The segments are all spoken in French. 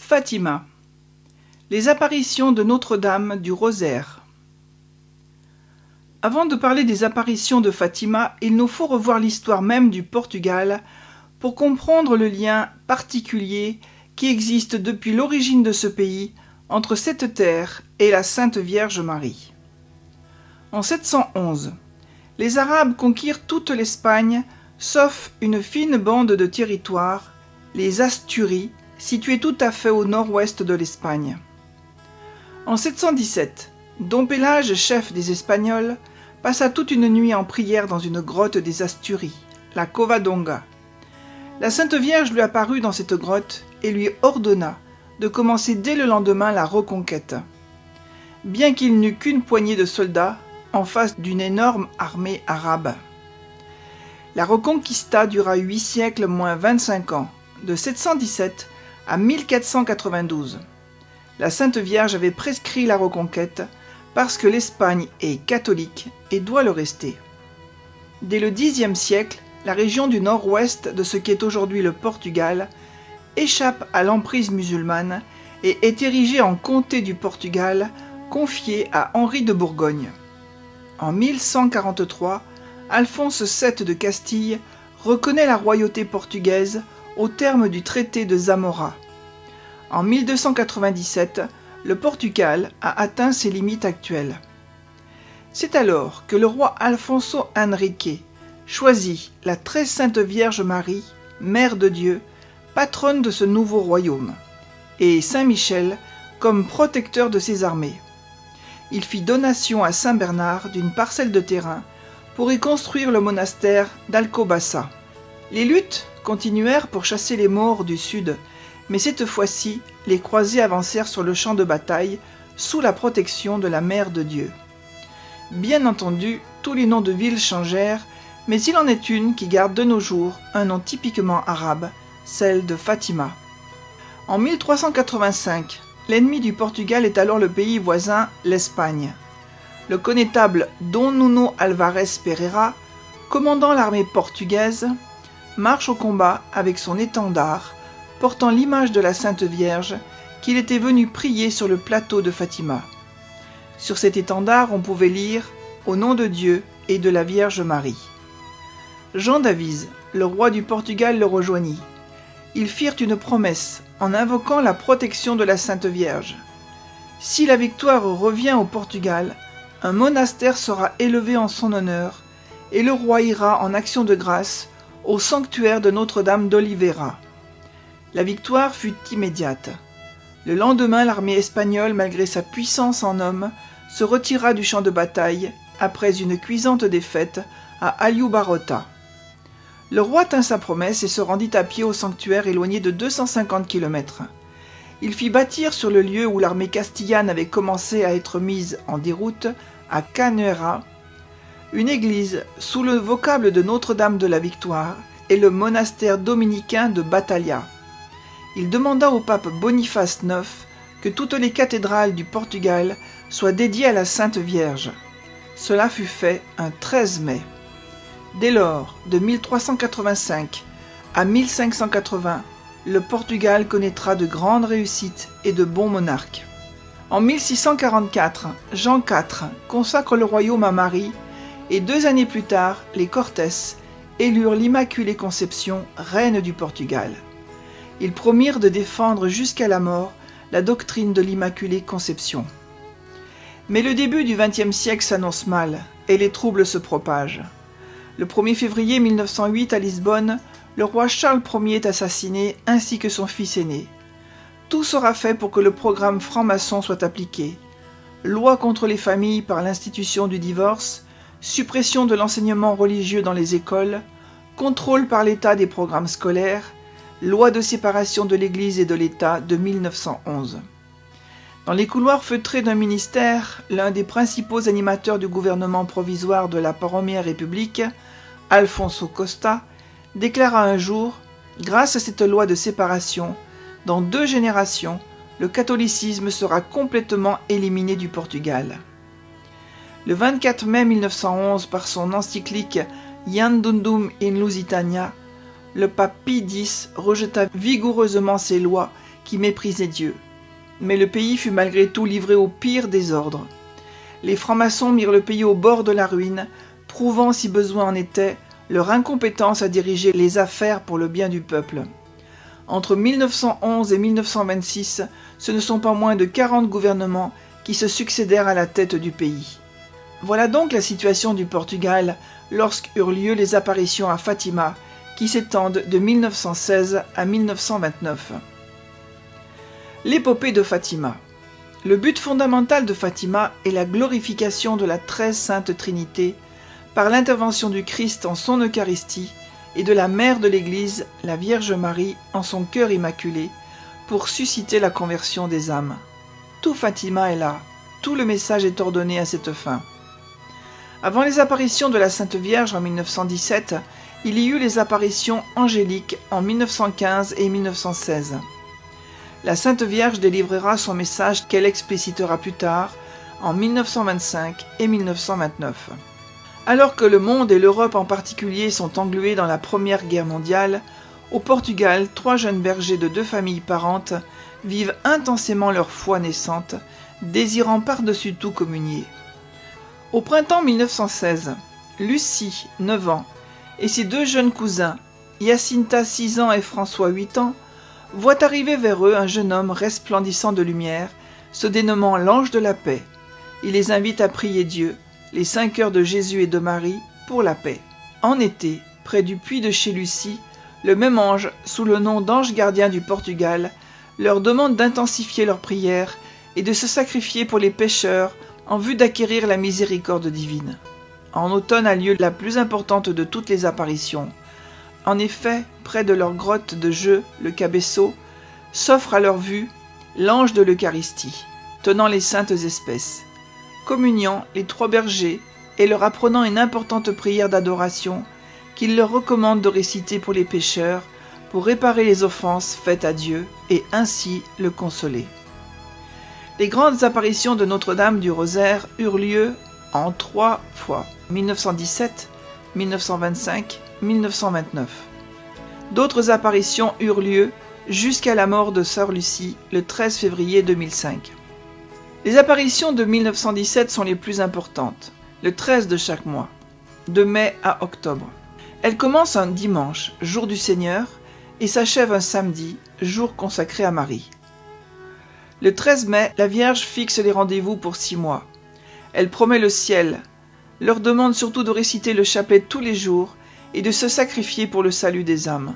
Fatima. Les apparitions de Notre-Dame du Rosaire. Avant de parler des apparitions de Fatima, il nous faut revoir l'histoire même du Portugal pour comprendre le lien particulier qui existe depuis l'origine de ce pays entre cette terre et la Sainte Vierge Marie. En 711, les Arabes conquirent toute l'Espagne, sauf une fine bande de territoires, les Asturies, situées tout à fait au nord-ouest de l'Espagne. En 717, Dom Pélage, chef des Espagnols, passa toute une nuit en prière dans une grotte des Asturies, la Covadonga. La Sainte Vierge lui apparut dans cette grotte et lui ordonna de commencer dès le lendemain la reconquête. Bien qu'il n'eût qu'une poignée de soldats en face d'une énorme armée arabe. La Reconquista dura 8 siècles moins 25 ans, de 717 à 1492. La Sainte Vierge avait prescrit la reconquête parce que l'Espagne est catholique et doit le rester. Dès le Xe siècle, la région du nord-ouest de ce qu'est aujourd'hui le Portugal échappe à l'emprise musulmane et est érigée en comté du Portugal, confié à Henri de Bourgogne. En 1143, Alphonse VII de Castille reconnaît la royauté portugaise au terme du traité de Zamora. En 1297, le Portugal a atteint ses limites actuelles. C'est alors que le roi Alfonso Henrique choisit la très sainte Vierge Marie, Mère de Dieu, patronne de ce nouveau royaume, et Saint Michel comme protecteur de ses armées. Il fit donation à Saint Bernard d'une parcelle de terrain pour y construire le monastère d'Alcobaça. Les luttes continuèrent pour chasser les Maures du sud, mais cette fois-ci, les croisés avancèrent sur le champ de bataille sous la protection de la Mère de Dieu. Bien entendu, tous les noms de villes changèrent, mais il en est une qui garde de nos jours un nom typiquement arabe, celle de Fatima. En 1385, l'ennemi du Portugal est alors le pays voisin, l'Espagne. Le connétable Dom Nuno Alvares Pereira, commandant l'armée portugaise, marche au combat avec son étendard, portant l'image de la Sainte Vierge qu'il était venu prier sur le plateau de Fatima. Sur cet étendard, on pouvait lire « Au nom de Dieu et de la Vierge Marie ». Jean d'Avise, le roi du Portugal, le rejoignit. Ils firent une promesse en invoquant la protection de la Sainte Vierge. Si la victoire revient au Portugal, un monastère sera élevé en son honneur et le roi ira en action de grâce au sanctuaire de Notre-Dame d'Oliveira. La victoire fut immédiate. Le lendemain, l'armée espagnole, malgré sa puissance en hommes, se retira du champ de bataille après une cuisante défaite à Aljubarrota. Le roi tint sa promesse et se rendit à pied au sanctuaire éloigné de 250 km. Il fit bâtir sur le lieu où l'armée castillane avait commencé à être mise en déroute, à Cañuera, une église sous le vocable de Notre-Dame de la Victoire et le monastère dominicain de Batalha. Il demanda au pape Boniface IX que toutes les cathédrales du Portugal soient dédiées à la Sainte Vierge. Cela fut fait un 13 mai. Dès lors, de 1385 à 1580, le Portugal connaîtra de grandes réussites et de bons monarques. En 1644, Jean IV consacre le royaume à Marie et 2 années plus tard, les Cortés élurent l'Immaculée Conception reine du Portugal. Ils promirent de défendre jusqu'à la mort la doctrine de l'Immaculée Conception. Mais le début du XXe siècle s'annonce mal et les troubles se propagent. Le 1er février 1908 à Lisbonne, le roi Charles Ier est assassiné ainsi que son fils aîné. Tout sera fait pour que le programme franc-maçon soit appliqué. Loi contre les familles par l'institution du divorce, suppression de l'enseignement religieux dans les écoles, contrôle par l'État des programmes scolaires, loi de séparation de l'Église et de l'État de 1911. Dans les couloirs feutrés d'un ministère, l'un des principaux animateurs du gouvernement provisoire de la Première République, Alfonso Costa, déclara un jour « Grâce à cette loi de séparation, dans 2 générations, le catholicisme sera complètement éliminé du Portugal. » Le 24 mai 1911, par son encyclique Iandundum in Lusitania, le pape Pie X rejeta vigoureusement ces lois qui méprisaient Dieu. Mais le pays fut malgré tout livré au pire désordre. Les francs-maçons mirent le pays au bord de la ruine, prouvant, si besoin en était, leur incompétence à diriger les affaires pour le bien du peuple. Entre 1911 et 1926, ce ne sont pas moins de 40 gouvernements qui se succédèrent à la tête du pays. Voilà donc la situation du Portugal lorsqu'eurent lieu les apparitions à Fatima, qui s'étendent de 1916 à 1929. L'épopée de Fatima. Le but fondamental de Fatima est la glorification de la très sainte Trinité par l'intervention du Christ en son Eucharistie et de la Mère de l'Église, la Vierge Marie, en son cœur immaculé, pour susciter la conversion des âmes. Tout Fatima est là, tout le message est ordonné à cette fin. Avant les apparitions de la Sainte Vierge en 1917, il y eut les apparitions angéliques en 1915 et 1916. La Sainte Vierge délivrera son message qu'elle explicitera plus tard, en 1925 et 1929. Alors que le monde et l'Europe en particulier sont englués dans la Première Guerre mondiale, au Portugal, 3 jeunes bergers de 2 familles parentes vivent intensément leur foi naissante, désirant par-dessus tout communier. Au printemps 1916, Lucie, 9 ans, et ses 2 jeunes cousins, Jacinta, 6 ans et François, 8 ans, voient arriver vers eux un jeune homme resplendissant de lumière, se dénommant l'ange de la paix. Il les invite à prier Dieu, les 5 heures de Jésus et de Marie, pour la paix. En été, près du puits de chez Lucie, le même ange, sous le nom d'ange gardien du Portugal, leur demande d'intensifier leurs prières et de se sacrifier pour les pécheurs en vue d'acquérir la miséricorde divine. En automne a lieu la plus importante de toutes les apparitions. En effet, près de leur grotte de jeu, le Cabeço, s'offre à leur vue l'ange de l'Eucharistie, tenant les saintes espèces. Communiant les 3 bergers et leur apprenant une importante prière d'adoration qu'il leur recommande de réciter pour les pécheurs, pour réparer les offenses faites à Dieu et ainsi le consoler. Les grandes apparitions de Notre-Dame du Rosaire eurent lieu en 3 fois, 1917, 1925, 1929. D'autres apparitions eurent lieu jusqu'à la mort de Sœur Lucie le 13 février 2005. Les apparitions de 1917 sont les plus importantes, le 13 de chaque mois, de mai à octobre. Elles commencent un dimanche, jour du Seigneur, et s'achèvent un samedi, jour consacré à Marie. Le 13 mai, la Vierge fixe les rendez-vous pour 6 mois. Elle promet le ciel, leur demande surtout de réciter le chapelet tous les jours et de se sacrifier pour le salut des âmes.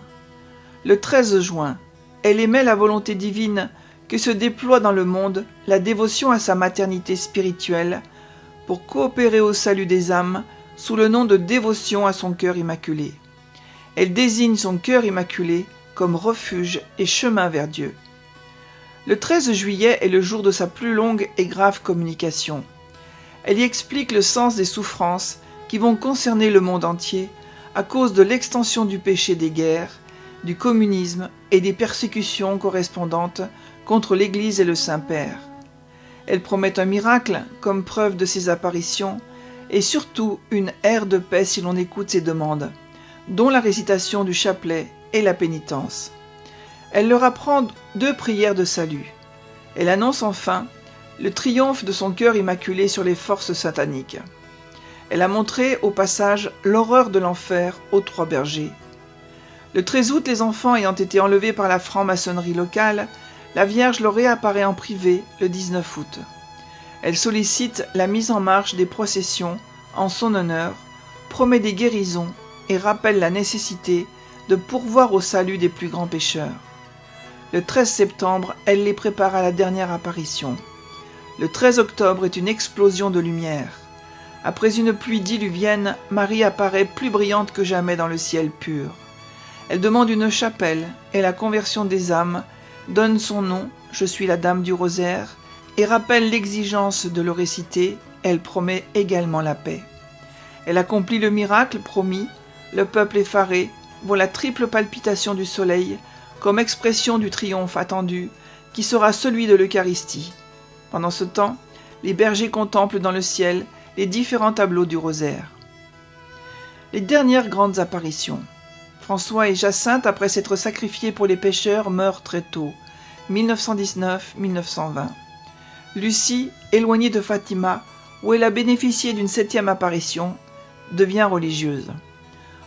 Le 13 juin, elle émet la volonté divine que se déploie dans le monde la dévotion à sa maternité spirituelle pour coopérer au salut des âmes sous le nom de dévotion à son cœur immaculé. Elle désigne son cœur immaculé comme refuge et chemin vers Dieu. Le 13 juillet est le jour de sa plus longue et grave communication. Elle y explique le sens des souffrances qui vont concerner le monde entier à cause de l'extension du péché des guerres, du communisme et des persécutions correspondantes contre l'Église et le Saint-Père. Elle promet un miracle comme preuve de ses apparitions et surtout une ère de paix si l'on écoute ses demandes, dont la récitation du chapelet et la pénitence. Elle leur apprend 2 prières de salut. Elle annonce enfin le triomphe de son cœur immaculé sur les forces sataniques. Elle a montré au passage l'horreur de l'enfer aux 3 bergers. Le 13 août, les enfants ayant été enlevés par la franc-maçonnerie locale, la Vierge leur réapparaît en privé le 19 août. Elle sollicite la mise en marche des processions en son honneur, promet des guérisons et rappelle la nécessité de pourvoir au salut des plus grands pécheurs. Le 13 septembre, elle les prépare à la dernière apparition. Le 13 octobre est une explosion de lumière. Après une pluie diluvienne, Marie apparaît plus brillante que jamais dans le ciel pur. Elle demande une chapelle et la conversion des âmes, donne son nom, je suis la Dame du Rosaire, et rappelle l'exigence de le réciter, elle promet également la paix. Elle accomplit le miracle promis, le peuple effaré voit la triple palpitation du soleil comme expression du triomphe attendu qui sera celui de l'Eucharistie. Pendant ce temps, les bergers contemplent dans le ciel les différents tableaux du rosaire. Les dernières grandes apparitions. François et Jacinthe, après s'être sacrifiés pour les pécheurs, meurent très tôt. 1919-1920. Lucie, éloignée de Fatima, où elle a bénéficié d'une 7e apparition, devient religieuse.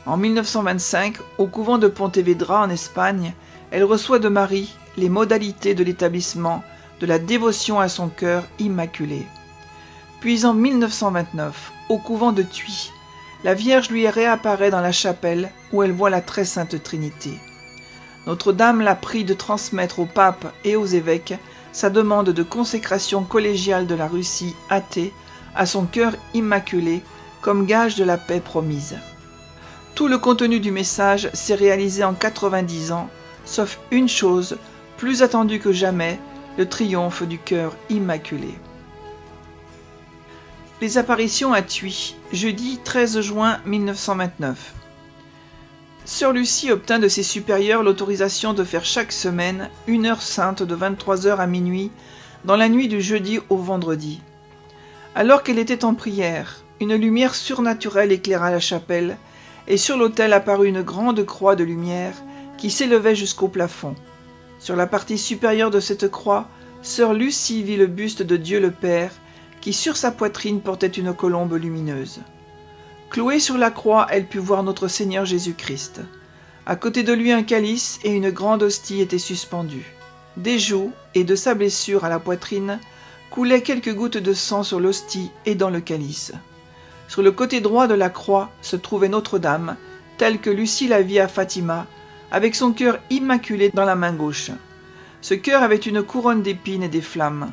En 1925, au couvent de Pontevedra en Espagne, elle reçoit de Marie les modalités de l'établissement de la dévotion à son cœur immaculé. Puis en 1929, au couvent de Tuy, la Vierge lui réapparaît dans la chapelle où elle voit la très sainte Trinité. Notre-Dame l'a prie de transmettre au pape et aux évêques sa demande de consécration collégiale de la Russie athée à son cœur immaculé comme gage de la paix promise. Tout le contenu du message s'est réalisé en 90 ans, sauf une chose, plus attendue que jamais, le triomphe du cœur immaculé. Les apparitions à Tuy, jeudi 13 juin 1929. Sœur Lucie obtint de ses supérieurs l'autorisation de faire chaque semaine une heure sainte de 23h à minuit, dans la nuit du jeudi au vendredi. Alors qu'elle était en prière, une lumière surnaturelle éclaira la chapelle, et sur l'autel apparut une grande croix de lumière qui s'élevait jusqu'au plafond. Sur la partie supérieure de cette croix, sœur Lucie vit le buste de Dieu le Père, qui sur sa poitrine portait une colombe lumineuse. Clouée sur la croix, elle put voir notre Seigneur Jésus-Christ. À côté de lui, un calice et une grande hostie étaient suspendus. Des joues et de sa blessure à la poitrine coulaient quelques gouttes de sang sur l'hostie et dans le calice. Sur le côté droit de la croix se trouvait Notre-Dame, telle que Lucie la vit à Fatima, avec son cœur immaculé dans la main gauche. Ce cœur avait une couronne d'épines et des flammes.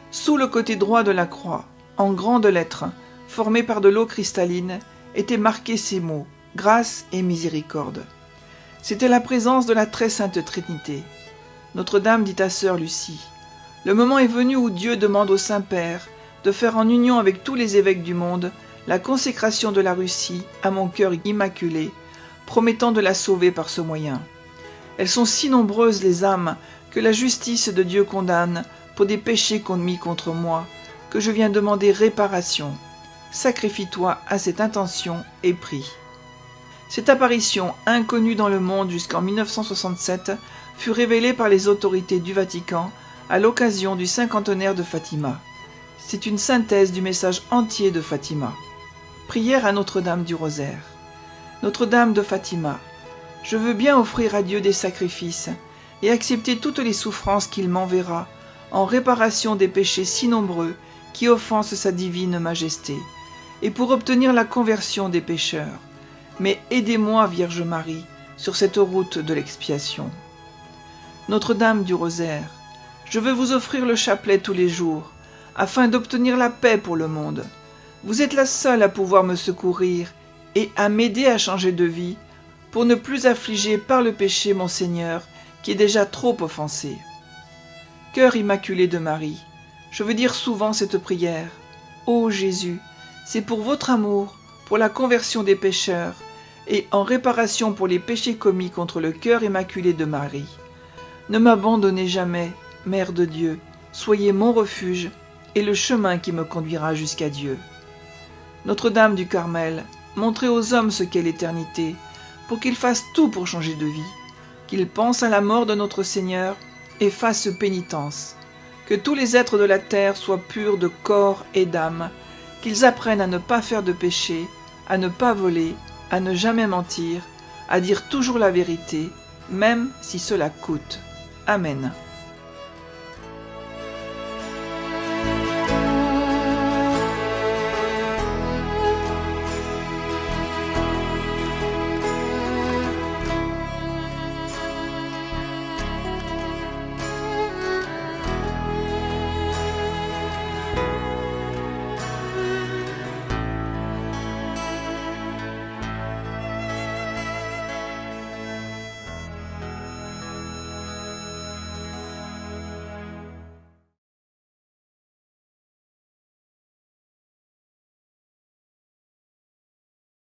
Sous le côté droit de la croix, en grandes lettres, formées par de l'eau cristalline, étaient marqués ces mots « Grâce et miséricorde ». C'était la présence de la très sainte Trinité. Notre-Dame dit à sœur Lucie « Le moment est venu où Dieu demande au Saint-Père de faire en union avec tous les évêques du monde la consécration de la Russie à mon cœur immaculé, promettant de la sauver par ce moyen. Elles sont si nombreuses les âmes que la justice de Dieu condamne pour des péchés commis contre moi, que je viens demander réparation. Sacrifie-toi à cette intention et prie. » Cette apparition, inconnue dans le monde jusqu'en 1967, fut révélée par les autorités du Vatican à l'occasion du cinquantenaire de Fatima. C'est une synthèse du message entier de Fatima. Prière à Notre-Dame du Rosaire. Notre-Dame de Fatima, je veux bien offrir à Dieu des sacrifices et accepter toutes les souffrances qu'il m'enverra en réparation des péchés si nombreux qui offensent sa divine majesté, et pour obtenir la conversion des pécheurs. Mais aidez-moi, Vierge Marie, sur cette route de l'expiation. Notre-Dame du Rosaire, je veux vous offrir le chapelet tous les jours, afin d'obtenir la paix pour le monde. Vous êtes la seule à pouvoir me secourir et à m'aider à changer de vie, pour ne plus affliger par le péché mon Seigneur, qui est déjà trop offensé. Cœur immaculé de Marie, je veux dire souvent cette prière. Ô Jésus, c'est pour votre amour, pour la conversion des pécheurs, et en réparation pour les péchés commis contre le cœur immaculé de Marie. Ne m'abandonnez jamais, Mère de Dieu, soyez mon refuge et le chemin qui me conduira jusqu'à Dieu. Notre-Dame du Carmel, montrez aux hommes ce qu'est l'éternité, pour qu'ils fassent tout pour changer de vie, qu'ils pensent à la mort de notre Seigneur et fassent pénitence, que tous les êtres de la terre soient purs de corps et d'âme, qu'ils apprennent à ne pas faire de péché, à ne pas voler, à ne jamais mentir, à dire toujours la vérité, même si cela coûte. Amen.